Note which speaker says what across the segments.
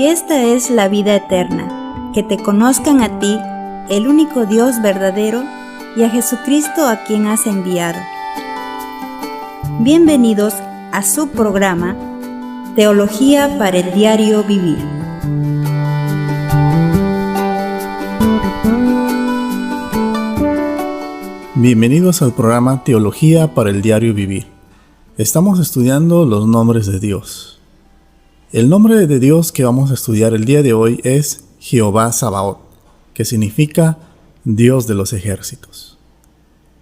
Speaker 1: Y esta es la vida eterna, que te conozcan a ti, el único Dios verdadero, y a Jesucristo a quien has enviado. Bienvenidos a su programa Teología para el Diario Vivir.
Speaker 2: Bienvenidos al programa Teología para el Diario Vivir. Estamos estudiando los nombres de Dios. El nombre de Dios que vamos a estudiar el día de hoy es Jehová Sabaoth, que significa Dios de los ejércitos.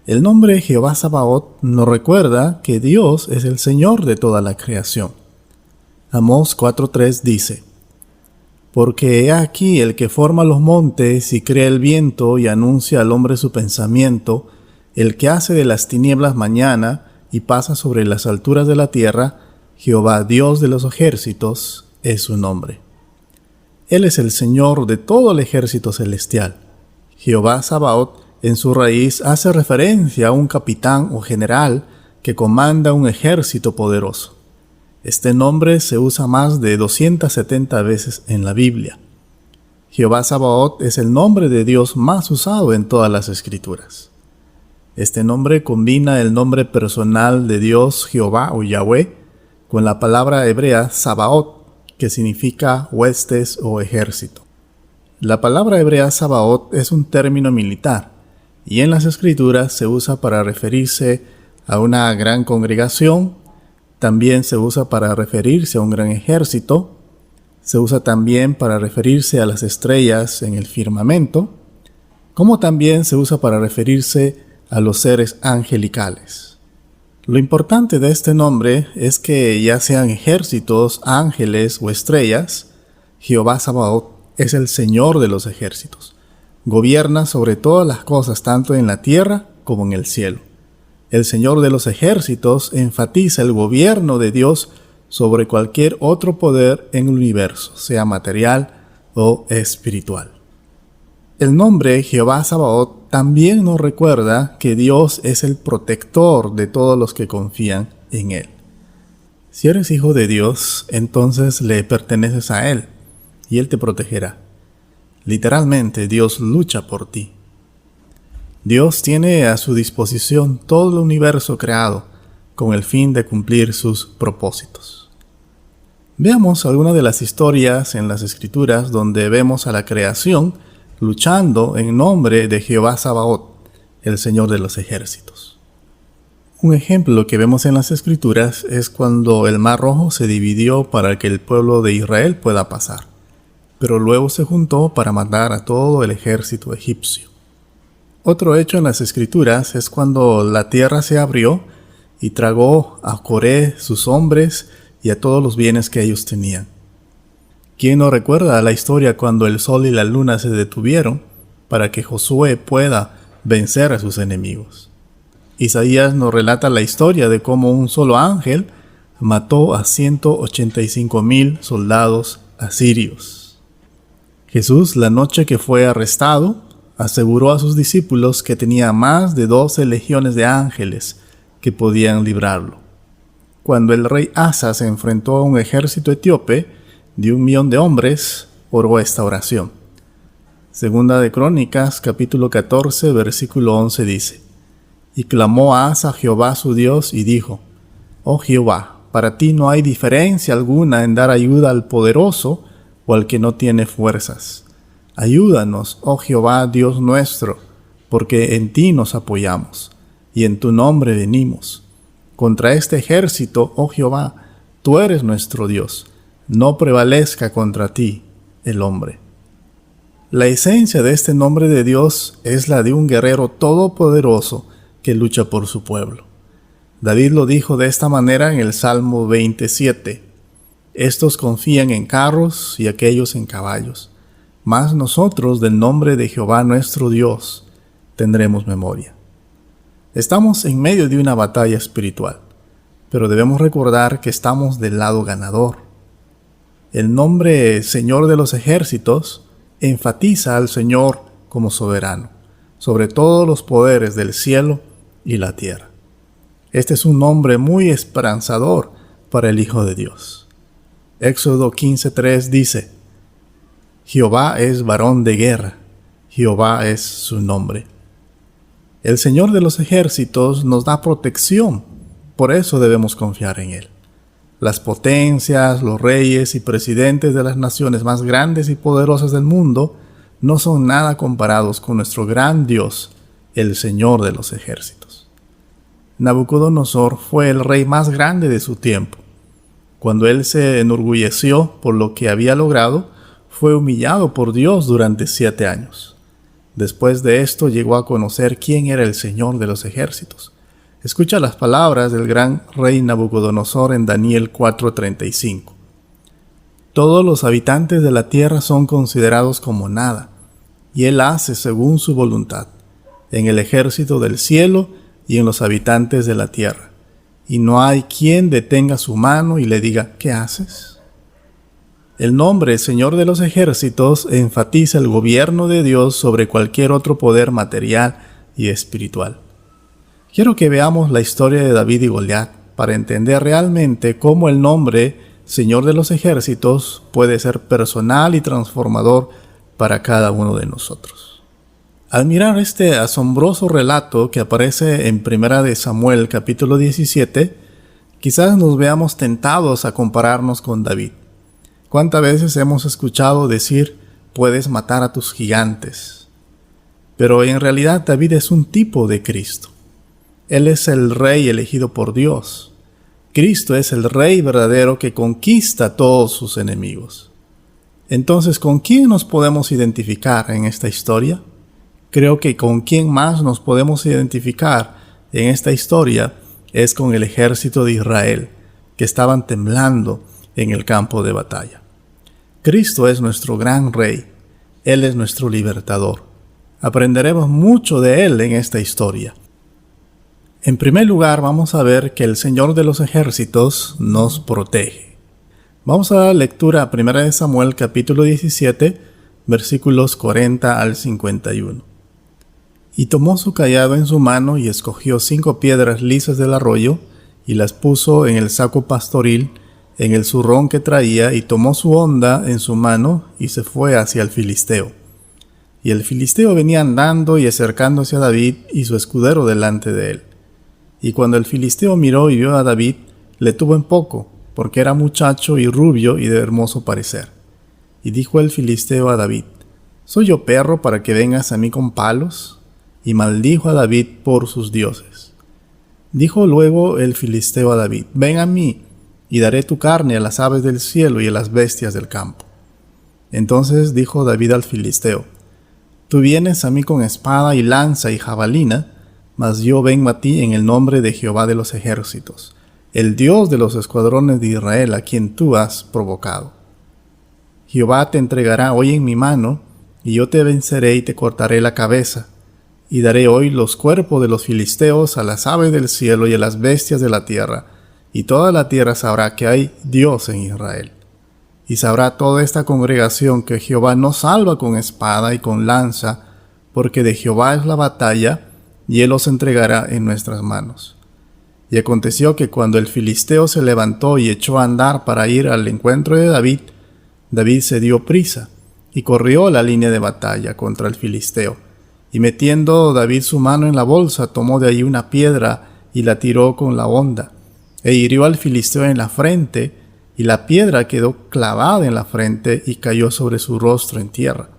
Speaker 2: El nombre Jehová Sabaoth nos recuerda que Dios es el Señor de toda la creación. Amós 4:3 dice: Porque he aquí el que forma los montes y crea el viento y anuncia al hombre su pensamiento, el que hace de las tinieblas mañana y pasa sobre las alturas de la tierra, Jehová Dios de los ejércitos es su nombre. Él es el Señor de todo el ejército celestial. Jehová Sabaoth en su raíz hace referencia a un capitán o general que comanda un ejército poderoso. Este nombre se usa más de 270 veces en la Biblia. Jehová Sabaoth es el nombre de Dios más usado en todas las Escrituras. Este nombre combina el nombre personal de Dios Jehová o Yahweh con la palabra hebrea Sabaoth, que significa huestes o ejército. La palabra hebrea Sabaoth es un término militar y en las Escrituras se usa para referirse a una gran congregación, también se usa para referirse a un gran ejército, se usa también para referirse a las estrellas en el firmamento, como también se usa para referirse a los seres angelicales. Lo importante de este nombre es que ya sean ejércitos, ángeles o estrellas, Jehová Sabaoth es el Señor de los ejércitos. Gobierna sobre todas las cosas tanto en la tierra como en el cielo. El Señor de los ejércitos enfatiza el gobierno de Dios sobre cualquier otro poder en el universo, sea material o espiritual. El nombre Jehová Sabaoth también nos recuerda que Dios es el protector de todos los que confían en Él. Si eres hijo de Dios, entonces le perteneces a Él y Él te protegerá. Literalmente, Dios lucha por ti. Dios tiene a su disposición todo el universo creado con el fin de cumplir sus propósitos. Veamos algunas de las historias en las Escrituras donde vemos a la creación luchando en nombre de Jehová Sabaoth, el Señor de los ejércitos. Un ejemplo que vemos en las Escrituras es cuando el Mar Rojo se dividió para que el pueblo de Israel pueda pasar, pero luego se juntó para matar a todo el ejército egipcio. Otro hecho en las Escrituras es cuando la tierra se abrió y tragó a Coré, sus hombres y a todos los bienes que ellos tenían. ¿Quién no recuerda la historia cuando el sol y la luna se detuvieron para que Josué pueda vencer a sus enemigos? Isaías nos relata la historia de cómo un solo ángel mató a 185,000 soldados asirios. Jesús, la noche que fue arrestado, aseguró a sus discípulos que tenía más de 12 legiones de ángeles que podían librarlo. Cuando el rey Asa se enfrentó a un ejército etíope de 1,000,000 de hombres, oró esta oración. Segunda de Crónicas, capítulo 14, versículo 11 dice: Y clamó a Asa a Jehová su Dios y dijo: Oh Jehová, para ti no hay diferencia alguna en dar ayuda al poderoso o al que no tiene fuerzas. Ayúdanos, oh Jehová Dios nuestro, porque en ti nos apoyamos, y en tu nombre venimos. Contra este ejército, oh Jehová, tú eres nuestro Dios. No prevalezca contra ti el hombre. La esencia de este nombre de Dios es la de un guerrero todopoderoso que lucha por su pueblo. David lo dijo de esta manera en el Salmo 27. Estos confían en carros y aquellos en caballos, mas nosotros del nombre de Jehová nuestro Dios tendremos memoria. Estamos en medio de una batalla espiritual, pero debemos recordar que estamos del lado ganador. El nombre Señor de los ejércitos enfatiza al Señor como soberano, sobre todos los poderes del cielo y la tierra. Este es un nombre muy esperanzador para el Hijo de Dios. Éxodo 15:3 dice: Jehová es varón de guerra, Jehová es su nombre. El Señor de los ejércitos nos da protección, por eso debemos confiar en Él. Las potencias, los reyes y presidentes de las naciones más grandes y poderosas del mundo no son nada comparados con nuestro gran Dios, el Señor de los ejércitos. Nabucodonosor fue el rey más grande de su tiempo. Cuando él se enorgulleció por lo que había logrado, fue humillado por Dios durante 7 años. Después de esto llegó a conocer quién era el Señor de los ejércitos. Escucha las palabras del gran rey Nabucodonosor en Daniel 4:35. Todos los habitantes de la tierra son considerados como nada, y él hace según su voluntad, en el ejército del cielo y en los habitantes de la tierra. Y no hay quien detenga su mano y le diga, ¿qué haces? El nombre Señor de los ejércitos enfatiza el gobierno de Dios sobre cualquier otro poder material y espiritual. Quiero que veamos la historia de David y Goliat para entender realmente cómo el nombre Señor de los ejércitos puede ser personal y transformador para cada uno de nosotros. Al mirar este asombroso relato que aparece en 1 de Samuel capítulo 17, quizás nos veamos tentados a compararnos con David. ¿Cuántas veces hemos escuchado decir, puedes matar a tus gigantes? Pero en realidad David es un tipo de Cristo. Él es el rey elegido por Dios. Cristo es el rey verdadero que conquista a todos sus enemigos. Entonces, ¿con quién nos podemos identificar en esta historia? Creo que con quién más nos podemos identificar en esta historia es con el ejército de Israel, que estaban temblando en el campo de batalla. Cristo es nuestro gran rey. Él es nuestro libertador. Aprenderemos mucho de Él en esta historia. En primer lugar, vamos a ver que el Señor de los ejércitos nos protege. Vamos a dar lectura a 1 de Samuel capítulo 17, versículos 40 al 51. Y tomó su cayado en su mano y escogió 5 piedras lisas del arroyo y las puso en el saco pastoril, en el zurrón que traía, y tomó su honda en su mano y se fue hacia el filisteo. Y el filisteo venía andando y acercándose a David y su escudero delante de él. Y cuando el filisteo miró y vio a David, le tuvo en poco, porque era muchacho y rubio y de hermoso parecer. Y dijo el filisteo a David, ¿soy yo perro para que vengas a mí con palos? Y maldijo a David por sus dioses. Dijo luego el filisteo a David, ven a mí, y daré tu carne a las aves del cielo y a las bestias del campo. Entonces dijo David al filisteo, tú vienes a mí con espada y lanza y jabalina, mas yo vengo a ti en el nombre de Jehová de los ejércitos, el Dios de los escuadrones de Israel, a quien tú has provocado. Jehová te entregará hoy en mi mano, y yo te venceré y te cortaré la cabeza, y daré hoy los cuerpos de los filisteos a las aves del cielo y a las bestias de la tierra, y toda la tierra sabrá que hay Dios en Israel. Y sabrá toda esta congregación que Jehová no salva con espada y con lanza, porque de Jehová es la batalla, y él los entregará en nuestras manos. Y aconteció que cuando el filisteo se levantó y echó a andar para ir al encuentro de David, David se dio prisa, y corrió a la línea de batalla contra el filisteo. Y metiendo David su mano en la bolsa, tomó de allí una piedra y la tiró con la honda, e hirió al filisteo en la frente, y la piedra quedó clavada en la frente y cayó sobre su rostro en tierra.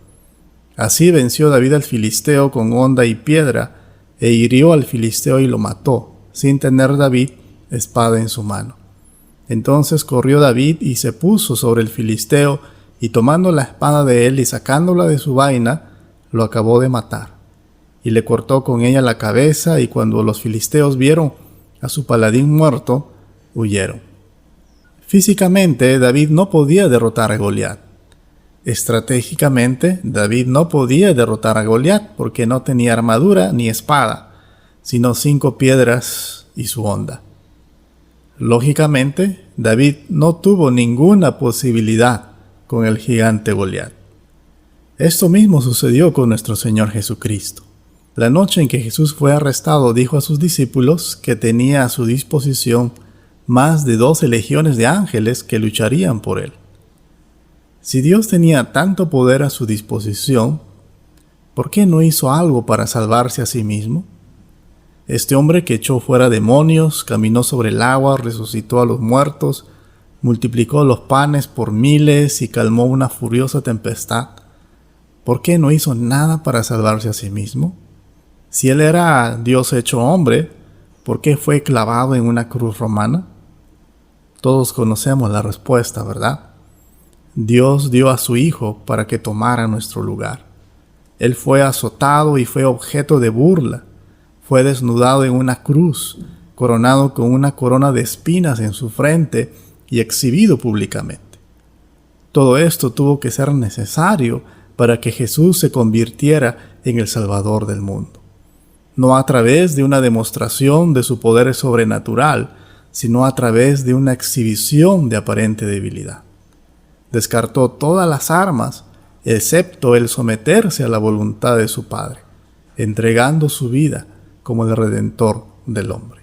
Speaker 2: Así venció David al filisteo con honda y piedra, e hirió al filisteo y lo mató, sin tener David espada en su mano. Entonces corrió David y se puso sobre el filisteo, y tomando la espada de él y sacándola de su vaina, lo acabó de matar. Y le cortó con ella la cabeza, y cuando los filisteos vieron a su paladín muerto, huyeron. Físicamente, David no podía derrotar a Goliat. Estratégicamente, David no podía derrotar a Goliat porque no tenía armadura ni espada, sino 5 piedras y su honda. Lógicamente, David no tuvo ninguna posibilidad con el gigante Goliat. Esto mismo sucedió con nuestro Señor Jesucristo. La noche en que Jesús fue arrestado, dijo a sus discípulos que tenía a su disposición más de 12 legiones de ángeles que lucharían por él. Si Dios tenía tanto poder a su disposición, ¿por qué no hizo algo para salvarse a sí mismo? Este hombre que echó fuera demonios, caminó sobre el agua, resucitó a los muertos, multiplicó los panes por miles y calmó una furiosa tempestad, ¿por qué no hizo nada para salvarse a sí mismo? Si él era Dios hecho hombre, ¿por qué fue clavado en una cruz romana? Todos conocemos la respuesta, ¿verdad? Dios dio a su Hijo para que tomara nuestro lugar. Él fue azotado y fue objeto de burla. Fue desnudado en una cruz, coronado con una corona de espinas en su frente y exhibido públicamente. Todo esto tuvo que ser necesario para que Jesús se convirtiera en el Salvador del mundo. No a través de una demostración de su poder sobrenatural, sino a través de una exhibición de aparente debilidad. Descartó todas las armas, excepto el someterse a la voluntad de su Padre, entregando su vida como el Redentor del hombre.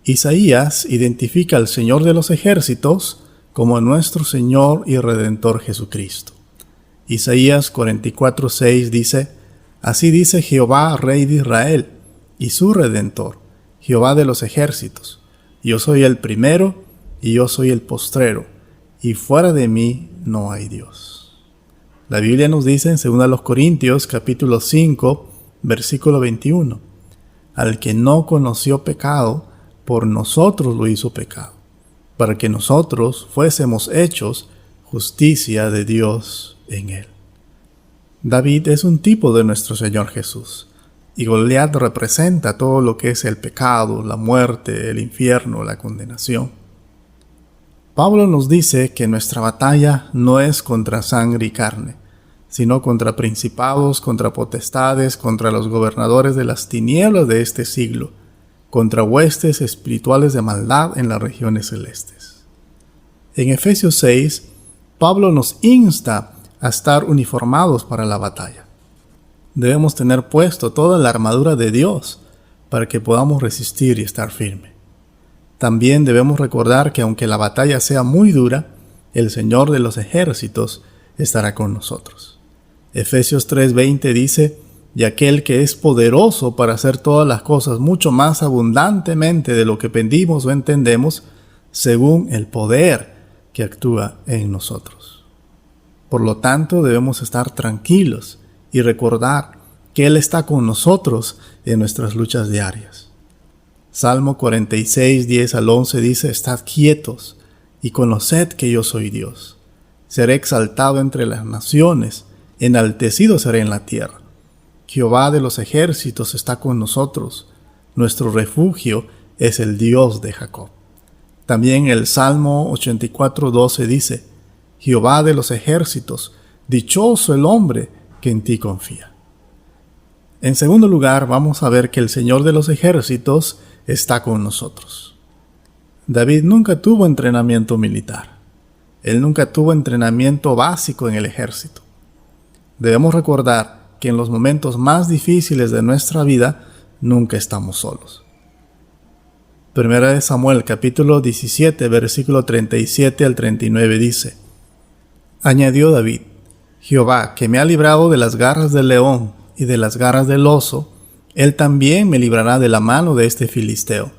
Speaker 2: Isaías identifica al Señor de los ejércitos como nuestro Señor y Redentor Jesucristo. Isaías 44:6 dice: Así dice Jehová, Rey de Israel, y su Redentor, Jehová de los ejércitos: Yo soy el primero y yo soy el postrero, y fuera de mí no hay Dios. La Biblia nos dice en 2 Corintios capítulo 5, versículo 21, al que no conoció pecado, por nosotros lo hizo pecado, para que nosotros fuésemos hechos justicia de Dios en él. David es un tipo de nuestro Señor Jesús, y Goliat representa todo lo que es el pecado, la muerte, el infierno, la condenación. Pablo nos dice que nuestra batalla no es contra sangre y carne, sino contra principados, contra potestades, contra los gobernadores de las tinieblas de este siglo, contra huestes espirituales de maldad en las regiones celestes. En Efesios 6, Pablo nos insta a estar uniformados para la batalla. Debemos tener puesto toda la armadura de Dios para que podamos resistir y estar firme. También debemos recordar que aunque la batalla sea muy dura, el Señor de los ejércitos estará con nosotros. Efesios 3:20 dice: Y aquel que es poderoso para hacer todas las cosas mucho más abundantemente de lo que pedimos o entendemos, según el poder que actúa en nosotros. Por lo tanto, debemos estar tranquilos y recordar que Él está con nosotros en nuestras luchas diarias. Salmo 46, 10 al 11 dice: Estad quietos y conoced que yo soy Dios. Seré exaltado entre las naciones, enaltecido seré en la tierra. Jehová de los ejércitos está con nosotros. Nuestro refugio es el Dios de Jacob. También el Salmo 84, 12 dice: Jehová de los ejércitos, dichoso el hombre que en ti confía. En segundo lugar, vamos a ver que el Señor de los ejércitos está con nosotros. David nunca tuvo entrenamiento militar. Él nunca tuvo entrenamiento básico en el ejército. Debemos recordar que en los momentos más difíciles de nuestra vida nunca estamos solos. Primera de Samuel capítulo 17 versículo 37 al 39 dice: Añadió David: Jehová, que me ha librado de las garras del león y de las garras del oso, Él también me librará de la mano de este filisteo.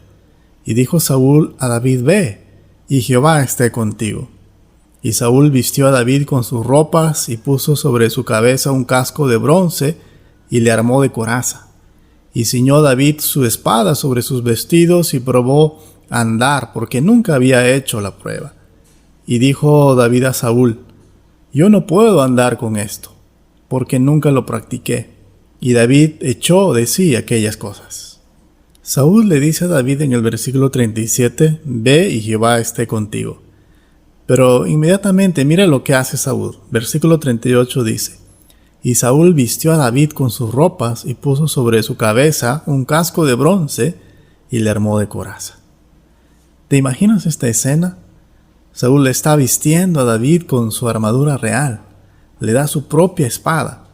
Speaker 2: Y dijo Saúl a David: Ve, y Jehová esté contigo. Y Saúl vistió a David con sus ropas y puso sobre su cabeza un casco de bronce y le armó de coraza. Y ciñó David su espada sobre sus vestidos y probó a andar, porque nunca había hecho la prueba. Y dijo David a Saúl: Yo no puedo andar con esto, porque nunca lo practiqué. Y David echó de sí aquellas cosas. Saúl le dice a David en el versículo 37, Ve y Jehová esté contigo. Pero inmediatamente mira lo que hace Saúl. Versículo 38 dice: Y Saúl vistió a David con sus ropas y puso sobre su cabeza un casco de bronce y le armó de coraza. ¿Te imaginas esta escena? Saúl le está vistiendo a David con su armadura real. Le da su propia espada.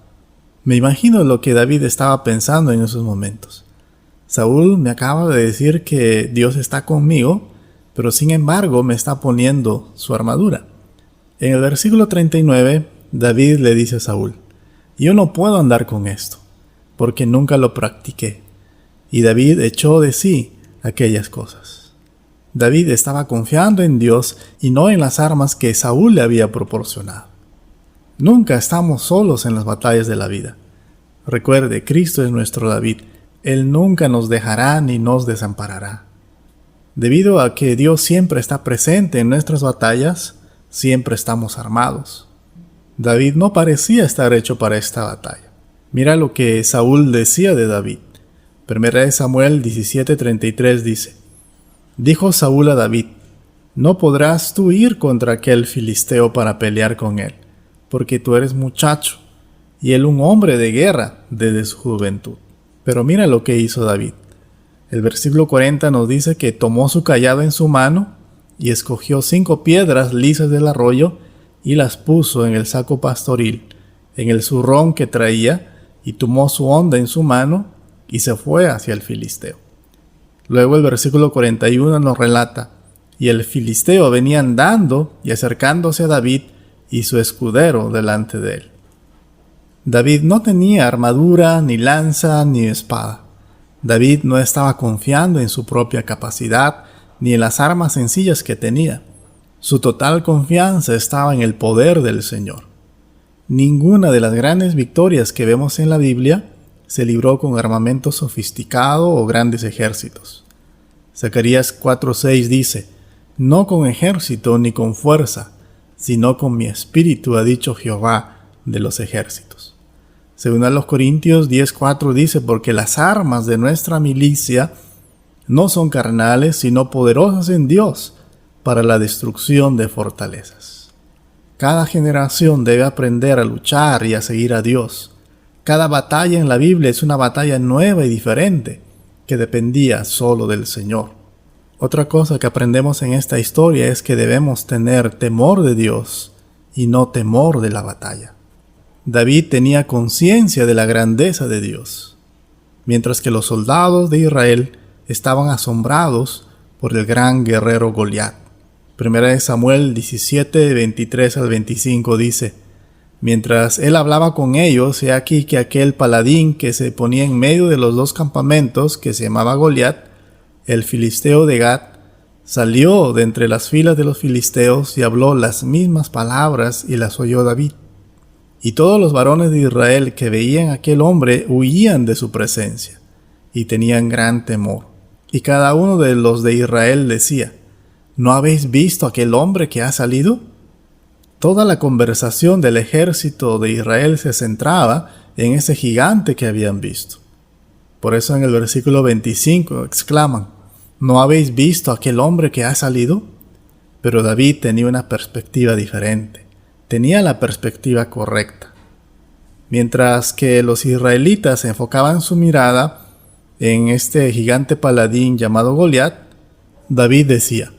Speaker 2: Me imagino lo que David estaba pensando en esos momentos. Saúl me acaba de decir que Dios está conmigo, pero sin embargo me está poniendo su armadura. En el versículo 39, David le dice a Saúl: yo no puedo andar con esto, porque nunca lo practiqué. Y David echó de sí aquellas cosas. David estaba confiando en Dios y no en las armas que Saúl le había proporcionado. Nunca estamos solos en las batallas de la vida. Recuerde, Cristo es nuestro David. Él nunca nos dejará ni nos desamparará. Debido a que Dios siempre está presente en nuestras batallas, siempre estamos armados. David no parecía estar hecho para esta batalla. Mira lo que Saúl decía de David. 1 Samuel 17:33 dice: dijo Saúl a David: no podrás tú ir contra aquel filisteo para pelear con él, porque tú eres muchacho, y él un hombre de guerra desde su juventud. Pero mira lo que hizo David. El versículo 40 nos dice que tomó su cayado en su mano y escogió 5 piedras lisas del arroyo y las puso en el saco pastoril, en el zurrón que traía, y tomó su honda en su mano y se fue hacia el filisteo. Luego el versículo 41 nos relata: y el filisteo venía andando y acercándose a David y su escudero delante de él. David no tenía armadura, ni lanza, ni espada. David no estaba confiando en su propia capacidad, ni en las armas sencillas que tenía. Su total confianza estaba en el poder del Señor. Ninguna de las grandes victorias que vemos en la Biblia se libró con armamento sofisticado o grandes ejércitos. Zacarías 4:6 dice: no con ejército ni con fuerza, sino con mi espíritu, ha dicho Jehová de los ejércitos. Según a los Corintios 10:4 dice: porque las armas de nuestra milicia no son carnales, sino poderosas en Dios para la destrucción de fortalezas. Cada generación debe aprender a luchar y a seguir a Dios. Cada batalla en la Biblia es una batalla nueva y diferente, que dependía solo del Señor. Otra cosa que aprendemos en esta historia es que debemos tener temor de Dios y no temor de la batalla. David tenía conciencia de la grandeza de Dios, mientras que los soldados de Israel estaban asombrados por el gran guerrero Goliat. 1 Samuel 17:23 al 25 dice: mientras él hablaba con ellos, he aquí que aquel paladín que se ponía en medio de los 2 campamentos, que se llamaba Goliat, el filisteo de Gat, salió de entre las filas de los filisteos y habló las mismas palabras y las oyó David. Y todos los varones de Israel que veían a aquel hombre huían de su presencia y tenían gran temor. Y cada uno de los de Israel decía: ¿no habéis visto aquel hombre que ha salido? Toda la conversación del ejército de Israel se centraba en ese gigante que habían visto. Por eso en el versículo 25 exclaman: ¿no habéis visto aquel hombre que ha salido? Pero David tenía una perspectiva diferente. Tenía la perspectiva correcta. Mientras que los israelitas enfocaban su mirada en este gigante paladín llamado Goliat, David decía: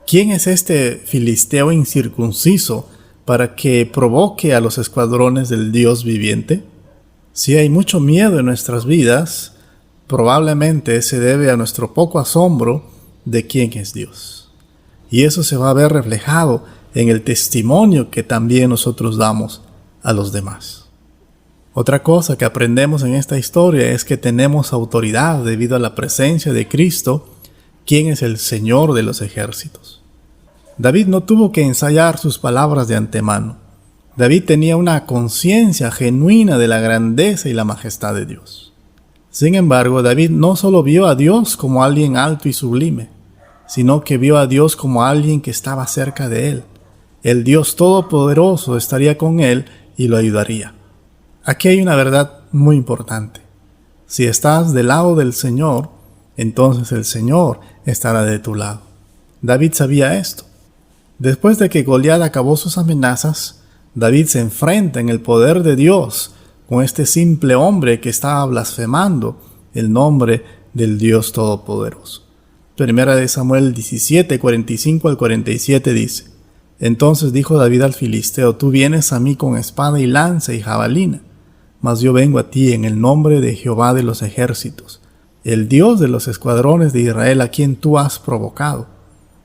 Speaker 2: ¿quién es este filisteo incircunciso para que provoque a los escuadrones del Dios viviente? Si hay mucho miedo en nuestras vidas, probablemente se debe a nuestro poco asombro de quién es Dios. Y eso se va a ver reflejado en el testimonio que también nosotros damos a los demás. Otra cosa que aprendemos en esta historia es que tenemos autoridad debido a la presencia de Cristo, quien es el Señor de los ejércitos. David no tuvo que ensayar sus palabras de antemano. David tenía una conciencia genuina de la grandeza y la majestad de Dios. Sin embargo, David no solo vio a Dios como alguien alto y sublime, sino que vio a Dios como alguien que estaba cerca de él. El Dios Todopoderoso estaría con él y lo ayudaría. Aquí hay una verdad muy importante. Si estás del lado del Señor, entonces el Señor estará de tu lado. David sabía esto. Después de que Goliat acabó sus amenazas, David se enfrenta en el poder de Dios con este simple hombre que estaba blasfemando el nombre del Dios Todopoderoso. 1 Samuel 17, 45 al 47 dice: entonces dijo David al filisteo: tú vienes a mí con espada y lanza y jabalina, mas yo vengo a ti en el nombre de Jehová de los ejércitos, el Dios de los escuadrones de Israel, a quien tú has provocado.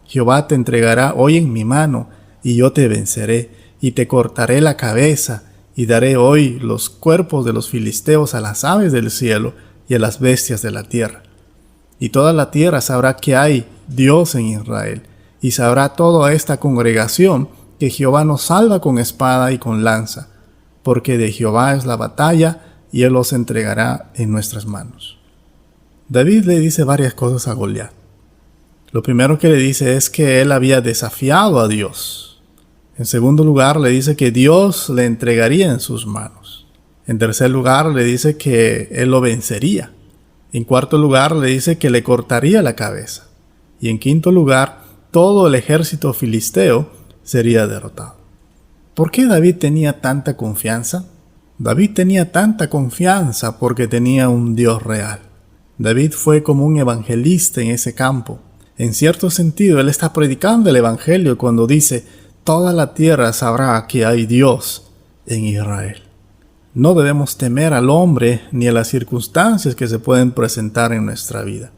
Speaker 2: Jehová te entregará hoy en mi mano, y yo te venceré, y te cortaré la cabeza, y daré hoy los cuerpos de los filisteos a las aves del cielo y a las bestias de la tierra. Y toda la tierra sabrá que hay Dios en Israel, y sabrá toda esta congregación que Jehová nos salva con espada y con lanza, porque de Jehová es la batalla, y él los entregará en nuestras manos. David le dice varias cosas a Goliat. Lo primero que le dice es que él había desafiado a Dios. En segundo lugar, le dice que Dios le entregaría en sus manos. En tercer lugar, le dice que él lo vencería. En cuarto lugar, le dice que le cortaría la cabeza. Y en quinto lugar, todo el ejército filisteo sería derrotado. ¿Por qué David tenía tanta confianza? David tenía tanta confianza porque tenía un Dios real. David fue como un evangelista en ese campo. En cierto sentido, él está predicando el evangelio cuando dice: toda la tierra sabrá que hay Dios en Israel. No debemos temer al hombre ni a las circunstancias que se pueden presentar en nuestra vida,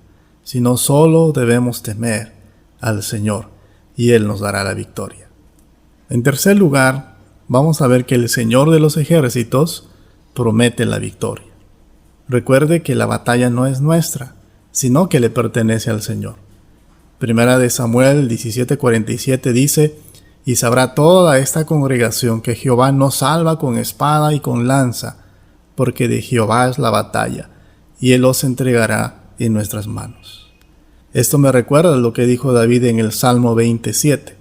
Speaker 2: sino solo debemos temer al Señor, y Él nos dará la victoria. En tercer lugar, vamos a ver que el Señor de los ejércitos promete la victoria. Recuerde que la batalla no es nuestra, sino que le pertenece al Señor. Primera de Samuel 17:47 dice: y sabrá toda esta congregación que Jehová nos salva con espada y con lanza, porque de Jehová es la batalla, y él los entregará en nuestras manos. Esto me recuerda lo que dijo David en el Salmo 27.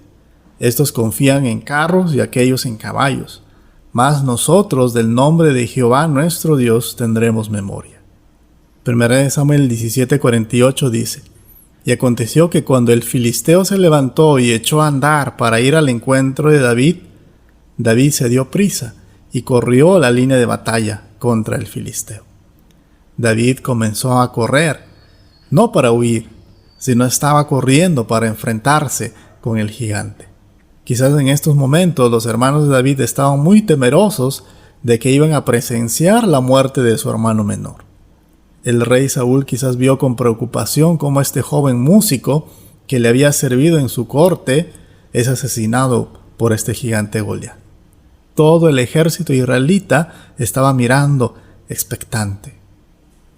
Speaker 2: Estos confían en carros y aquellos en caballos, mas nosotros del nombre de Jehová nuestro Dios tendremos memoria. Primera de Samuel 17:48 dice: y aconteció que cuando el filisteo se levantó y echó a andar para ir al encuentro de David, David se dio prisa y corrió a la línea de batalla contra el filisteo. David comenzó a correr, no para huir, sino estaba corriendo para enfrentarse con el gigante. Quizás en estos momentos los hermanos de David estaban muy temerosos de que iban a presenciar la muerte de su hermano menor. El rey Saúl quizás vio con preocupación cómo este joven músico que le había servido en su corte es asesinado por este gigante Goliat. Todo el ejército israelita estaba mirando expectante.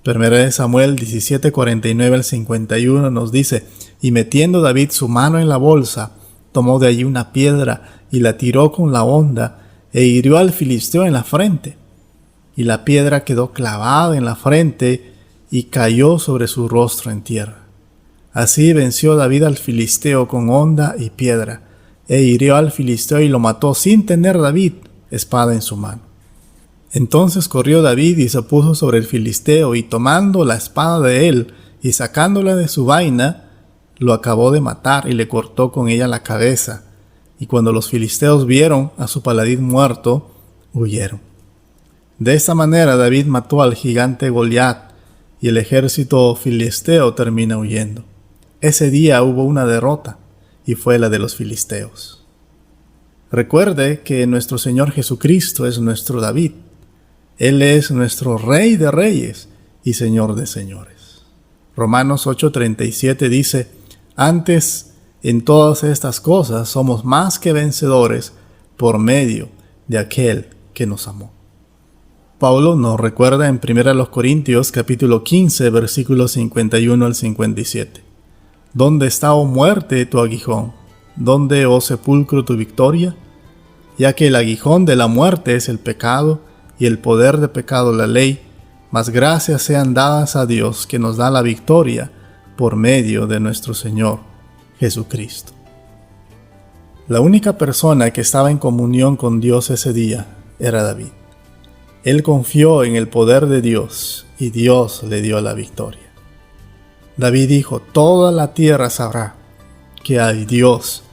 Speaker 2: Primera de Samuel 17:49 al 51 nos dice: y metiendo David su mano en la bolsa, tomó de allí una piedra y la tiró con la honda e hirió al filisteo en la frente. Y la piedra quedó clavada en la frente y cayó sobre su rostro en tierra. Así venció David al filisteo con honda y piedra, e hirió al filisteo y lo mató sin tener David espada en su mano. Entonces corrió David y se puso sobre el filisteo, y tomando la espada de él y sacándola de su vaina, lo acabó de matar y le cortó con ella la cabeza. Y cuando los filisteos vieron a su paladín muerto, huyeron. De esta manera David mató al gigante Goliat, y el ejército filisteo termina huyendo. Ese día hubo una derrota, y fue la de los filisteos. Recuerde que nuestro Señor Jesucristo es nuestro David. Él es nuestro Rey de Reyes y Señor de Señores. Romanos 8:37 dice: antes, en todas estas cosas somos más que vencedores por medio de aquel que nos amó. Pablo nos recuerda en 1 Corintios capítulo 15, versículos 51 al 57. ¿Dónde está, oh muerte, tu aguijón? ¿Dónde, oh sepulcro, tu victoria? Ya que el aguijón de la muerte es el pecado, y el poder de pecado la ley, mas gracias sean dadas a Dios que nos da la victoria por medio de nuestro Señor Jesucristo. La única persona que estaba en comunión con Dios ese día era David. Él confió en el poder de Dios y Dios le dio la victoria. David dijo: toda la tierra sabrá que hay Dios